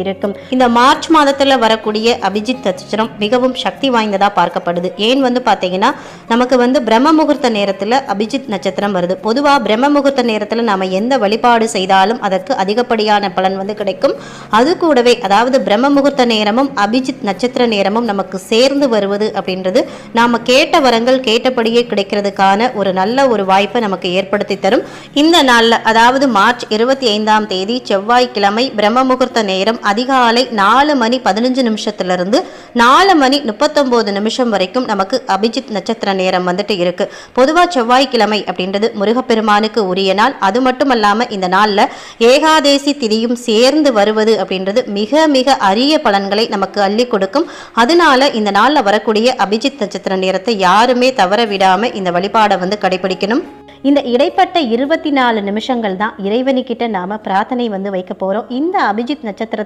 இருக்கும். இந்த மார்ச் மாதத்துல வரக்கூடிய அபிஜித் நட்சத்திரம் மிகவும் சக்தி வாய்ந்ததா பார்க்கப்படுது. ஏன் பாத்தீங்கன்னா நமக்கு பிரம்ம முகூர்த்த நேரத்துல அபிஜித் நட்சத்திரம் வருது. பொதுவா பிரம்ம முகூர்த்த நேரத்துல நாம எந்த வழிபாடு செய்தாலும் அதற்கு அதிகப்படியான பலன் கிடைக்கும். அது கூடவே அதாவது பிரம்ம முகூர்த்த நேரமும் அபிஜித் நட்சத்திர நேரமும் நமக்கு சேர்ந்து வருவது அப்படின்றது நாம கேட்ட வரங்கள் கேட்டபடியே கிடைக்கிறதுக்கான ஒரு நல்ல ஒரு வாய்ப்பை நமக்கு ஏற்படுத்தி தரும். இந்த நாள்ல அதாவது மார்ச் 25ஆம் தேதி செவ்வாய்க்கிழமை பிரம்ம முகூர்த்த நேரம் அதிகாலை 4:15 4:39 வரைக்கும் நமக்கு அபிஜித் நட்சத்திர நேரம் இருக்கு. பொதுவா செவ்வாய்க்கிழமை அப்படின்றது முருகப்பெருமானுக்கு உரிய நாள். அது மட்டுமல்லாம இந்த நாள்ல ஏகாதேசி திதியும் சேர்ந்து வருவது அப்படின்றது மிக மிக அரிய பலன்களை நமக்கு அள்ளி கொடுக்கும். அதனால இந்த நாள்ல வரக்கூடிய அபிஜித் நட்சத்திர நேரத்தை யாருமே தவற விடாம இந்த வழிபாடை கடைபிடிக்கணும். இந்த இடைப்பட்ட 24 நிமிஷங்கள் தான் இறைவனிக்கிட்ட நாம பிரார்த்தனை வைக்க போறோம். இந்த அபிஜித் நட்சத்திர